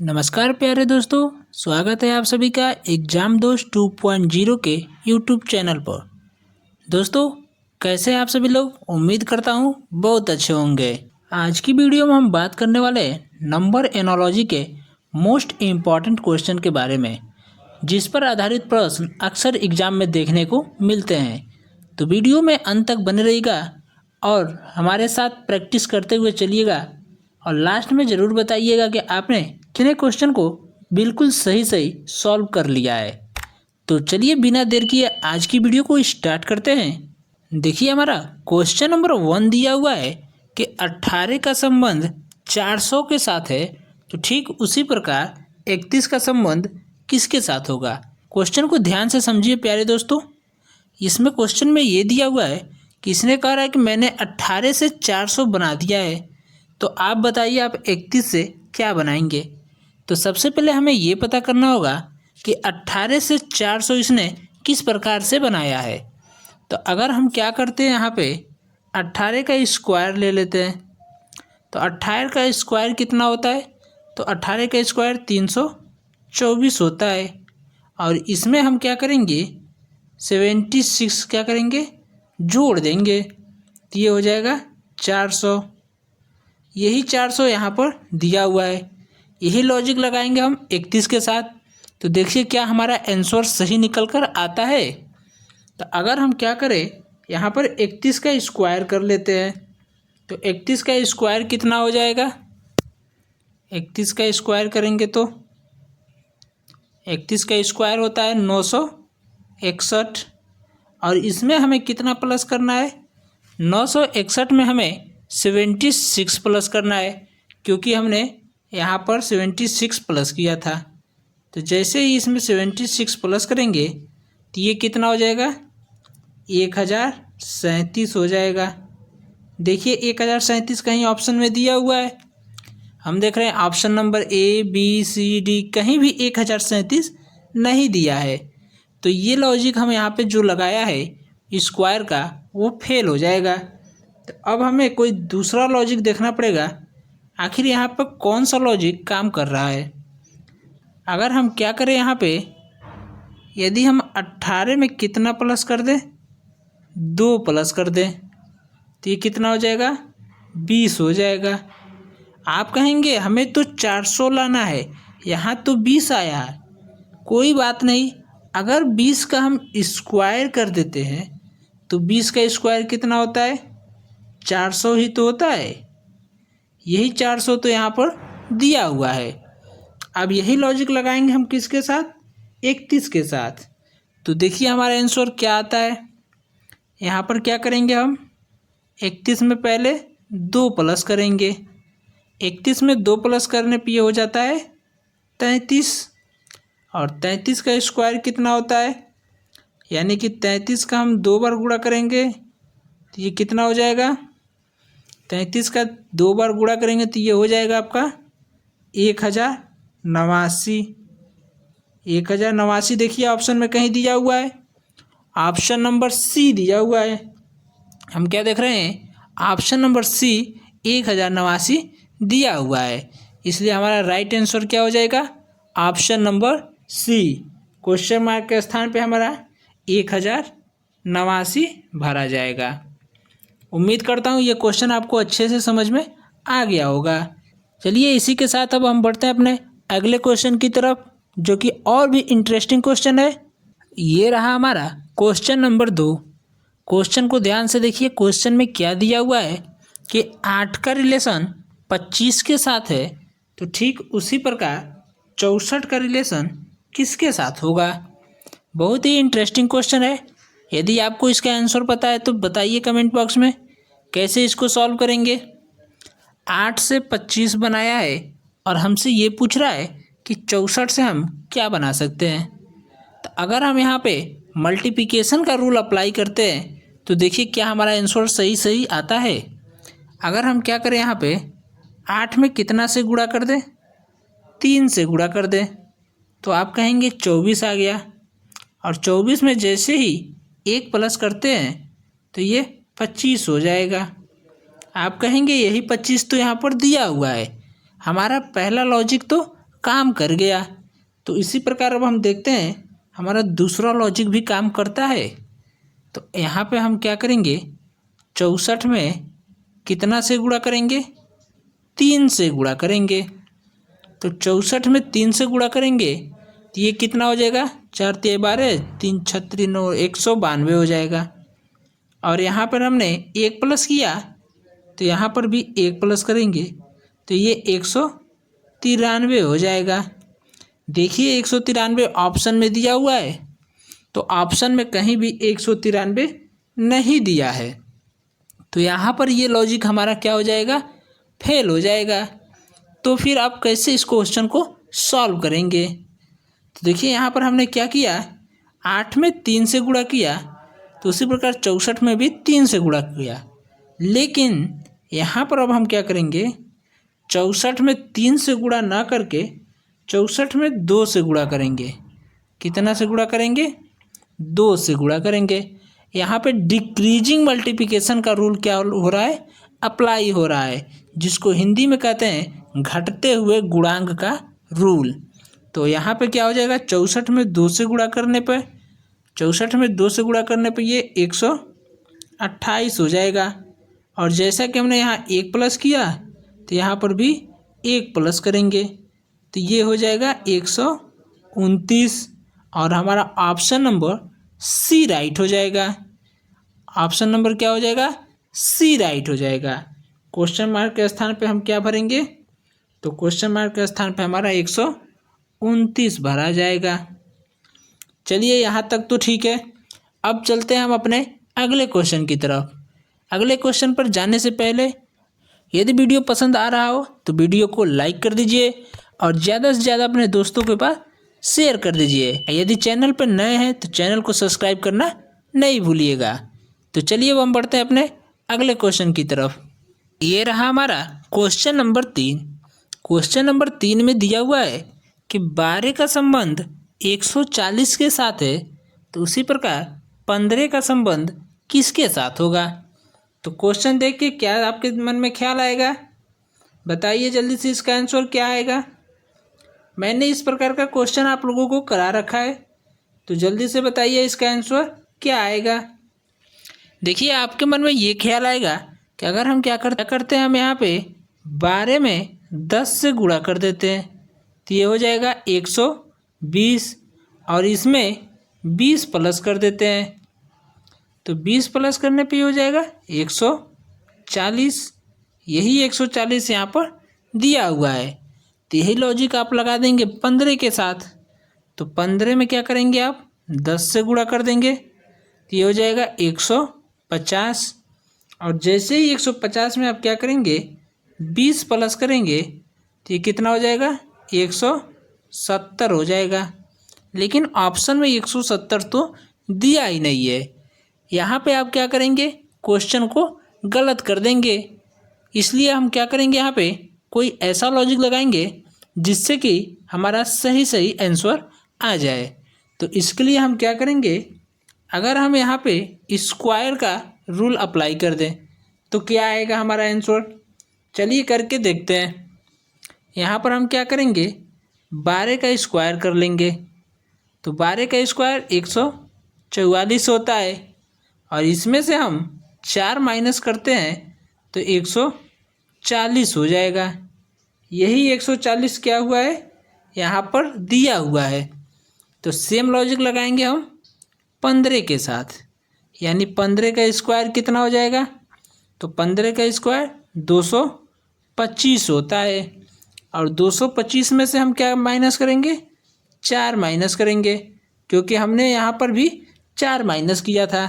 नमस्कार प्यारे दोस्तों, स्वागत है आप सभी का एग्ज़ाम दोस्त 2.0 के यूट्यूब चैनल पर। दोस्तों, कैसे हैं आप सभी लोग? उम्मीद करता हूं बहुत अच्छे होंगे। आज की वीडियो में हम बात करने वाले हैं नंबर एनालॉजी के मोस्ट इम्पॉर्टेंट क्वेश्चन के बारे में, जिस पर आधारित प्रश्न अक्सर एग्ज़ाम में देखने को मिलते हैं। तो वीडियो में अंत तक बने रहिएगा और हमारे साथ प्रैक्टिस करते हुए चलिएगा और लास्ट में ज़रूर बताइएगा कि आपने कितने क्वेश्चन को बिल्कुल सही सॉल्व कर लिया है। तो चलिए बिना देर किए आज की वीडियो को स्टार्ट करते हैं। देखिए, हमारा क्वेश्चन नंबर 1 दिया हुआ है कि 18 का संबंध 400 के साथ है, तो ठीक उसी प्रकार 31 का संबंध किसके साथ होगा। क्वेश्चन को ध्यान से समझिए प्यारे दोस्तों। इसमें क्वेश्चन में ये दिया हुआ है कि इसने कहा रहा है कि मैंने 18 से 400 बना दिया है, तो आप बताइए आप 31 से क्या बनाएंगे। तो सबसे पहले हमें ये पता करना होगा कि 18 से 400 इसने किस प्रकार से बनाया है। तो अगर हम क्या करते हैं, यहाँ पे 18 का स्क्वायर ले लेते हैं। तो 18 का स्क्वायर कितना होता है? तो 18 का स्क्वायर 324 होता है। और इसमें हम क्या करेंगे, 76 क्या करेंगे, जोड़ देंगे, तो ये हो जाएगा 400। यही 400 यहाँ पर दिया हुआ है। यही लॉजिक लगाएंगे हम 31 के साथ। तो देखिए क्या हमारा आंसर सही निकल कर आता है। तो अगर हम क्या करें, यहाँ पर 31 का स्क्वायर कर लेते हैं। तो 31 का स्क्वायर कितना हो जाएगा? 31 का स्क्वायर करेंगे तो 31 का स्क्वायर होता है 961। और इसमें हमें कितना प्लस करना है? 961 में हमें 76 प्लस करना है, क्योंकि हमने यहाँ पर 76 प्लस किया था। तो जैसे ही इसमें 76 प्लस करेंगे तो ये कितना हो जाएगा? 1037 हो जाएगा। देखिए 1037 कहीं ऑप्शन में दिया हुआ है, हम देख रहे हैं ऑप्शन नंबर ABCD कहीं भी 1037 नहीं दिया है। तो ये लॉजिक हम यहाँ पे जो लगाया है स्क्वायर का, वो फेल हो जाएगा। तो अब हमें कोई दूसरा लॉजिक देखना पड़ेगा, आखिर यहाँ पर कौन सा लॉजिक काम कर रहा है। अगर हम क्या करें, यहाँ पे यदि हम 18 में कितना प्लस कर दें, 2 प्लस कर दें, तो ये कितना हो जाएगा? 20 हो जाएगा। आप कहेंगे हमें तो 400 लाना है, यहाँ तो 20 आया है। कोई बात नहीं, अगर 20 का हम स्क्वायर कर देते हैं तो 20 का स्क्वायर कितना होता है? 400 ही तो होता है। यही 400 तो यहाँ पर दिया हुआ है। अब यही लॉजिक लगाएंगे हम किसके साथ? 31 के साथ। तो देखिए हमारा आंसर क्या आता है। यहाँ पर क्या करेंगे हम, 31 में पहले 2 प्लस करेंगे। 31 में 2 प्लस करने पे ये हो जाता है 33। और 33 का स्क्वायर कितना होता है? यानी कि 33 का हम 2 बार गुणा करेंगे तो ये कितना हो जाएगा? 33 का 2 बार गुणा करेंगे तो ये हो जाएगा आपका 1089। 1089 देखिए ऑप्शन में कहीं दिया हुआ है, ऑप्शन नंबर C दिया हुआ है। हम क्या देख रहे हैं, ऑप्शन नंबर C 1089 दिया हुआ है, इसलिए हमारा राइट आंसर क्या हो जाएगा? Option number C। Question mark के स्थान पे हमारा 1089 भरा जाएगा। उम्मीद करता हूँ ये क्वेश्चन आपको अच्छे से समझ में आ गया होगा। चलिए इसी के साथ अब हम बढ़ते हैं अपने अगले क्वेश्चन की तरफ, जो कि और भी इंटरेस्टिंग क्वेश्चन है। ये रहा हमारा क्वेश्चन नंबर 2। क्वेश्चन को ध्यान से देखिए। क्वेश्चन में क्या दिया हुआ है कि 8 का रिलेशन 25 के साथ है, तो ठीक उसी प्रकार 64 का रिलेशन किसके साथ होगा। बहुत ही इंटरेस्टिंग क्वेश्चन है। यदि आपको इसका आंसर पता है तो बताइए कमेंट बॉक्स में कैसे इसको सॉल्व करेंगे। 8 से 25 बनाया है और हमसे ये पूछ रहा है कि 64 से हम क्या बना सकते हैं। तो अगर हम यहाँ पे मल्टीप्लिकेशन का रूल अप्लाई करते हैं तो देखिए क्या हमारा आंसर सही आता है। अगर हम क्या करें, यहाँ पे 8 में कितना से गुणा कर दें, 3 से गुणा कर दें, तो आप कहेंगे 24 आ गया। और 24 में जैसे ही 1 प्लस करते हैं तो ये 25 हो जाएगा। आप कहेंगे यही 25 तो यहाँ पर दिया हुआ है। हमारा पहला लॉजिक तो काम कर गया। तो इसी प्रकार अब हम देखते हैं हमारा दूसरा लॉजिक भी काम करता है। तो यहाँ पे हम क्या करेंगे, 64 में कितना से गुणा करेंगे, 3 से गुणा करेंगे। तो 64 में 3 से गुणा करेंगे तो ये कितना हो जाएगा, 4 तिया 12, 3 छत्ती 9, 192 हो जाएगा। और यहाँ पर हमने 1 प्लस किया तो यहाँ पर भी 1 प्लस करेंगे तो ये 193 हो जाएगा। देखिए 193 ऑप्शन में दिया हुआ है, तो ऑप्शन में कहीं भी 193 नहीं दिया है, तो यहाँ पर ये लॉजिक हमारा क्या हो जाएगा, फेल हो जाएगा। तो फिर आप कैसे इस क्वेश्चन को सॉल्व करेंगे। तो देखिए यहाँ पर हमने क्या किया, 8 में 3 से गुणा किया, तो उसी प्रकार 64 में भी 3 से गुणा किया। लेकिन यहाँ पर अब हम क्या करेंगे, 64 में 3 से गुणा ना करके 64 में 2 से गुणा करेंगे। कितना से गुणा करेंगे, 2 से गुणा करेंगे। यहाँ पे डिक्रीजिंग मल्टीप्लिकेशन का रूल क्या हो रहा है, अप्लाई हो रहा है, जिसको हिंदी में कहते हैं घटते हुए गुणांक का रूल। तो यहाँ पे क्या हो जाएगा, 64 में 2 से गुणा करने पर, 64 में 2 से गुणा करने पर ये 128 हो जाएगा। और जैसा कि हमने यहाँ 1 प्लस किया तो यहाँ पर भी 1 प्लस करेंगे तो ये हो जाएगा 129। और हमारा ऑप्शन नंबर सी राइट हो जाएगा। ऑप्शन नंबर क्या हो जाएगा, सी राइट हो जाएगा। क्वेश्चन मार्क के स्थान पे हम क्या भरेंगे, तो क्वेश्चन मार्क के स्थान पे हमारा 129 भरा जाएगा। चलिए यहाँ तक तो ठीक है। अब चलते हैं हम अपने अगले क्वेश्चन की तरफ। अगले क्वेश्चन पर जाने से पहले यदि वीडियो पसंद आ रहा हो तो वीडियो को लाइक कर दीजिए और ज़्यादा से ज़्यादा अपने दोस्तों के पास शेयर कर दीजिए। यदि चैनल पर नए हैं तो चैनल को सब्सक्राइब करना नहीं भूलिएगा। तो चलिए अब हम बढ़ते हैं अपने अगले क्वेश्चन की तरफ। ये रहा हमारा क्वेश्चन नंबर 3। क्वेश्चन नंबर 3 में दिया हुआ है कि 12 का संबंध 140 के साथ है, तो उसी प्रकार 15 का संबंध किसके साथ होगा। तो क्वेश्चन देख के क्या आपके मन में ख्याल आएगा, बताइए जल्दी से इसका आंसर क्या आएगा। मैंने इस प्रकार का क्वेश्चन आप लोगों को करा रखा है, तो जल्दी से बताइए इसका आंसर क्या आएगा। देखिए आपके मन में ये ख्याल आएगा कि अगर हम क्या करते हैं, हम यहाँ पे 12 में 10 से गुणा कर देते हैं तो ये हो जाएगा 120 और इसमें 20 प्लस कर देते हैं तो 20 प्लस करने पे हो जाएगा 140। यही 140 यहाँ पर दिया हुआ है, तो यही लॉजिक आप लगा देंगे 15 के साथ। तो 15 में क्या करेंगे आप 10 से गुणा कर देंगे तो ये हो जाएगा 150। और जैसे ही 150 में आप क्या करेंगे 20 प्लस करेंगे तो ये कितना हो जाएगा 170 हो जाएगा। लेकिन ऑप्शन में 170 तो दिया ही नहीं है। यहाँ पे आप क्या करेंगे, क्वेश्चन को गलत कर देंगे। इसलिए हम क्या करेंगे, यहाँ पे कोई ऐसा लॉजिक लगाएंगे जिससे कि हमारा सही सही आंसर आ जाए। तो इसके लिए हम क्या करेंगे, अगर हम यहाँ पे स्क्वायर का रूल अप्लाई कर दें तो क्या आएगा हमारा आंसर। चलिए करके देखते हैं। यहाँ पर हम क्या करेंगे 12 का स्क्वायर कर लेंगे, तो 12 का स्क्वायर 144 होता है और इसमें से हम 4 माइनस करते हैं तो 140 हो जाएगा। यही 140 क्या हुआ है यहाँ पर दिया हुआ है। तो सेम लॉजिक लगाएंगे हम 15 के साथ, यानी 15 का स्क्वायर कितना हो जाएगा, तो 15 का स्क्वायर 225 होता है और 225 में से हम क्या माइनस करेंगे, 4 माइनस करेंगे, क्योंकि हमने यहाँ पर भी 4 माइनस किया था।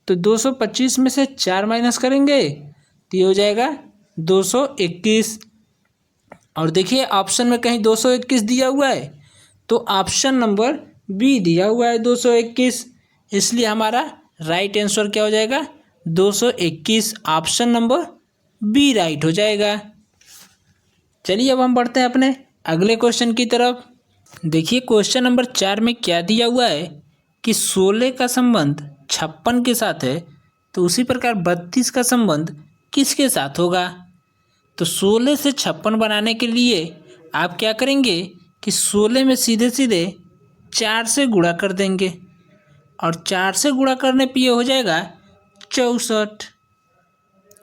तो 225 में से 4 माइनस करेंगे तो ये हो जाएगा 221। और देखिए ऑप्शन में कहीं 221 दिया हुआ है, तो ऑप्शन नंबर बी दिया हुआ है 221, इसलिए हमारा राइट आंसर क्या हो जाएगा 221। ऑप्शन नंबर बी राइट हो जाएगा। चलिए अब हम बढ़ते हैं अपने अगले क्वेश्चन की तरफ। देखिए क्वेश्चन नंबर 4 में क्या दिया हुआ है कि 16 का संबंध 56 के साथ है, तो उसी प्रकार 32 का संबंध किसके साथ होगा। तो 16 से 56 बनाने के लिए आप क्या करेंगे कि 16 में सीधे सीधे 4 से गुणा कर देंगे और 4 से गुणा करने पे ये हो जाएगा 64।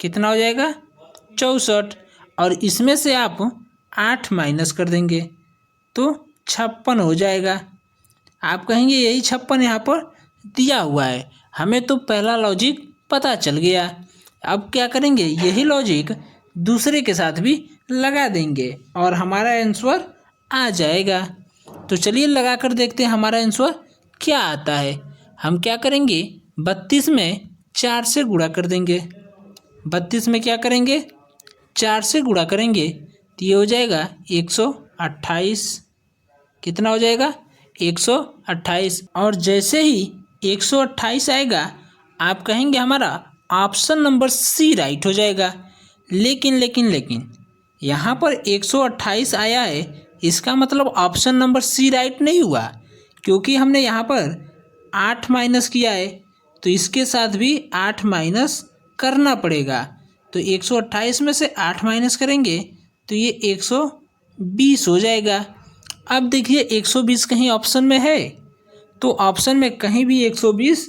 कितना हो जाएगा? 64। और इसमें से आप 8 माइनस कर देंगे तो 56 हो जाएगा। आप कहेंगे यही 56 यहाँ पर दिया हुआ है, हमें तो पहला लॉजिक पता चल गया। अब क्या करेंगे, यही लॉजिक दूसरे के साथ भी लगा देंगे और हमारा आंसर आ जाएगा। तो चलिए लगा कर देखते हैं हमारा आंसर क्या आता है। हम क्या करेंगे, 32 में 4 से गुणा कर देंगे। 32 में क्या करेंगे, 4 से गुणा करेंगे तो ये हो जाएगा 128। कितना हो जाएगा? 128। और जैसे ही 128 आएगा आप कहेंगे हमारा ऑप्शन नंबर सी राइट हो जाएगा। लेकिन यहाँ पर 128 आया है, इसका मतलब ऑप्शन नंबर सी राइट नहीं हुआ, क्योंकि हमने यहाँ पर 8 माइनस किया है तो इसके साथ भी 8 माइनस करना पड़ेगा। तो 128 में से 8 माइनस करेंगे तो ये 120 हो जाएगा। अब देखिए 120 कहीं ऑप्शन में है, तो ऑप्शन में कहीं भी 120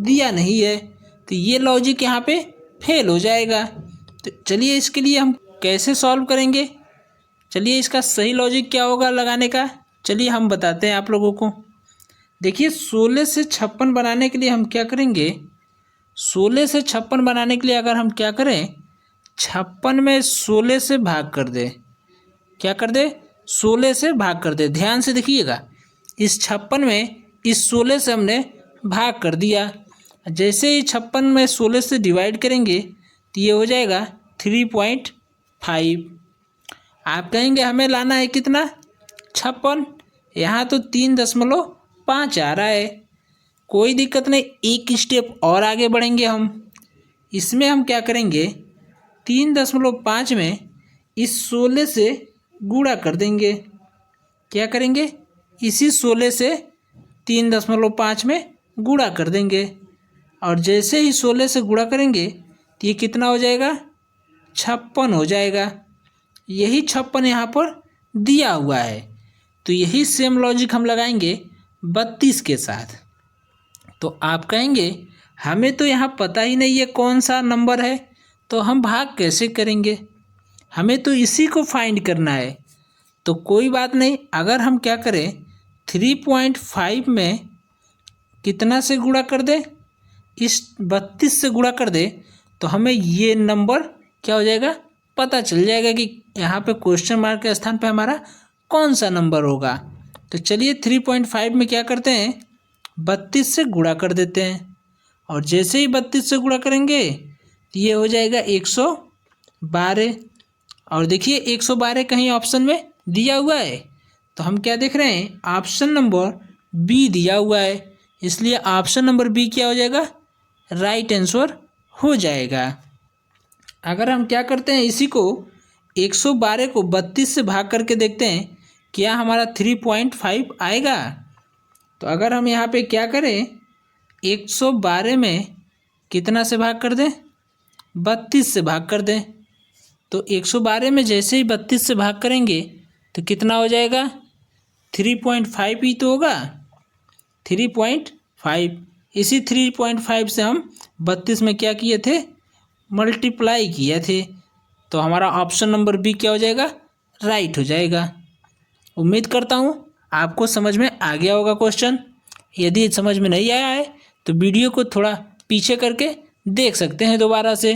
दिया नहीं है, तो ये लॉजिक यहाँ पे फेल हो जाएगा। तो चलिए इसके लिए हम कैसे सॉल्व करेंगे, चलिए इसका सही लॉजिक क्या होगा लगाने का, चलिए हम बताते हैं आप लोगों को। देखिए 16 से 56 बनाने के लिए हम क्या करेंगे, 16 से 56 बनाने के लिए अगर हम क्या करें, 56 में 16 से भाग कर दे। क्या कर दे? 16 से भाग कर दे। ध्यान से देखिएगा, इस 56 में इस 16 से हमने भाग कर दिया। जैसे ही 56 में 16 से डिवाइड करेंगे तो ये हो जाएगा 3.5। आप कहेंगे हमें लाना है कितना, 56। यहाँ तो 3.5 आ रहा है, कोई दिक्कत नहीं, एक स्टेप और आगे बढ़ेंगे हम। इसमें हम क्या करेंगे, 3.5 में इस 16 से गुणा कर देंगे। क्या करेंगे, इसी 16 से 3.5 में गुणा कर देंगे और जैसे ही 16 से गुणा करेंगे तो ये कितना हो जाएगा, 56 हो जाएगा। यही 56 यहाँ पर दिया हुआ है, तो यही सेम लॉजिक हम लगाएंगे 32 के साथ। तो आप कहेंगे हमें तो यहाँ पता ही नहीं है कौन सा नंबर है, तो हम भाग कैसे करेंगे, हमें तो इसी को फाइंड करना है। तो कोई बात नहीं, अगर हम क्या करें, 3.5 में कितना से गुणा कर दे, इस 32 से गुणा कर दे, तो हमें ये नंबर क्या हो जाएगा, पता चल जाएगा कि यहाँ पे क्वेश्चन मार्क के स्थान पे हमारा कौन सा नंबर होगा। तो चलिए 3.5 में क्या करते हैं, 32 से गुणा कर देते हैं और जैसे ही 32 से गुणा करेंगे तो ये हो जाएगा 112। और देखिए 112 कहीं ऑप्शन में दिया हुआ है, तो हम क्या देख रहे हैं, ऑप्शन नंबर बी दिया हुआ है, इसलिए ऑप्शन नंबर बी क्या हो जाएगा, राइट आंसर हो जाएगा। अगर हम क्या करते हैं, इसी को 112 को 32 से भाग करके देखते हैं क्या हमारा 3.5 आएगा। तो अगर हम यहाँ पे क्या करें, 112 में कितना से भाग कर दें, 32 से भाग कर दें, तो 112 में जैसे ही 32 से भाग करेंगे तो कितना हो जाएगा, 3.5 ही तो होगा, 3.5। इसी 3.5 से हम 32 में क्या किए थे, मल्टीप्लाई किए थे, तो हमारा ऑप्शन नंबर बी क्या हो जाएगा, राइट हो जाएगा। उम्मीद करता हूँ आपको समझ में आ गया होगा क्वेश्चन। यदि समझ में नहीं आया है तो वीडियो को थोड़ा पीछे करके देख सकते हैं दोबारा से।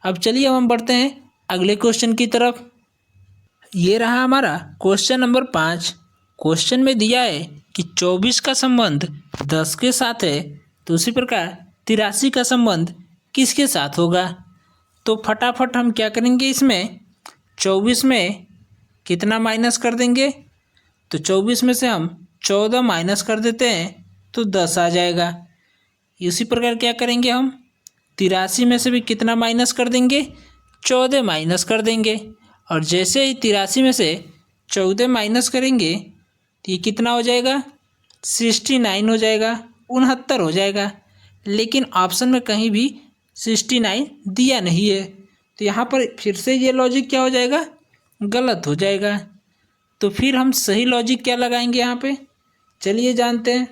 अब चलिए हम बढ़ते हैं अगले क्वेश्चन की तरफ। ये रहा हमारा क्वेश्चन नंबर 5। क्वेश्चन में दिया है कि 24 का संबंध 10 के साथ है, तो उसी प्रकार 83 का संबंध किसके साथ होगा। तो फटाफट हम क्या करेंगे, इसमें 24 में कितना माइनस कर देंगे, तो 24 में से हम 14 माइनस कर देते हैं तो 10 आ जाएगा। इसी प्रकार क्या करेंगे, हम 83 में से भी कितना माइनस कर देंगे, 14 माइनस कर देंगे और जैसे ही 83 में से 14 माइनस करेंगे तो ये कितना हो जाएगा, 69 हो जाएगा, 69 हो जाएगा। लेकिन ऑप्शन में कहीं भी 69 दिया नहीं है, तो यहाँ पर फिर से ये लॉजिक क्या हो जाएगा, गलत हो जाएगा। तो फिर हम सही लॉजिक क्या लगाएंगे यहाँ पे, चलिए जानते हैं।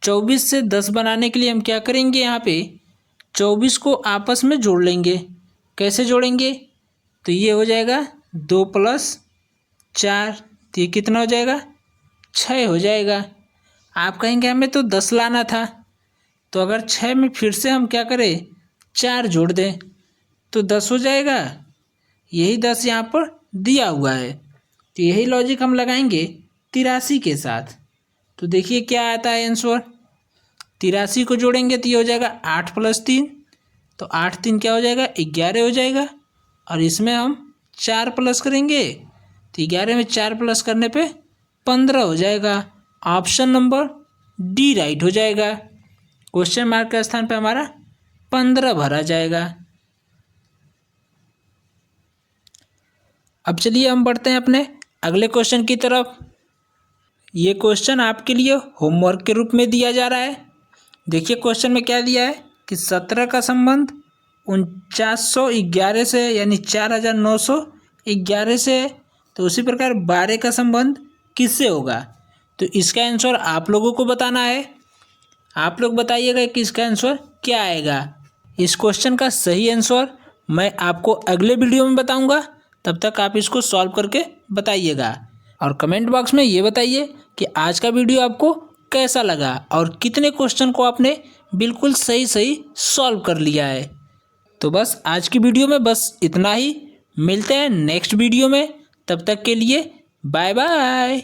24 से 10 बनाने के लिए हम क्या करेंगे, यहाँ पे 24 को आपस में जोड़ लेंगे। कैसे जोड़ेंगे, तो ये हो जाएगा 2 + 4, तो ये कितना हो जाएगा, 6 हो जाएगा। आप कहेंगे हमें तो 10 लाना था, तो अगर 6 में फिर से हम क्या करें, 4 जोड़ दें तो 10 हो जाएगा। यही 10 यहाँ पर दिया हुआ है, तो यही लॉजिक हम लगाएंगे 83 के साथ। तो देखिए क्या आता है आंसर, 83 को जोड़ेंगे तो ये हो जाएगा 8 + 3, तो 8 3 क्या हो जाएगा, 11 हो जाएगा। और इसमें हम 4 प्लस करेंगे तो 11 में 4 प्लस करने पे 15 हो जाएगा। ऑप्शन नंबर डी राइट हो जाएगा। क्वेश्चन मार्क के स्थान पे हमारा 15 भरा जाएगा। अब चलिए हम बढ़ते हैं अपने अगले क्वेश्चन की तरफ। ये क्वेश्चन आपके लिए होमवर्क के रूप में दिया जा रहा है। देखिए क्वेश्चन में क्या दिया है कि 17 का संबंध 4911 से यानी 4911 से, तो उसी प्रकार 12 का संबंध किससे होगा। तो इसका आंसर आप लोगों को बताना है। आप लोग बताइएगा कि इसका आंसर क्या आएगा। इस क्वेश्चन का सही आंसर मैं आपको अगले वीडियो में बताऊंगा, तब तक आप इसको सॉल्व करके बताइएगा। और कमेंट बॉक्स में ये बताइए कि आज का वीडियो आपको कैसा लगा और कितने क्वेश्चन को आपने बिल्कुल सही सही सॉल्व कर लिया है। तो बस आज की वीडियो में बस इतना ही। मिलते हैं नेक्स्ट वीडियो में, तब तक के लिए बाय बाय।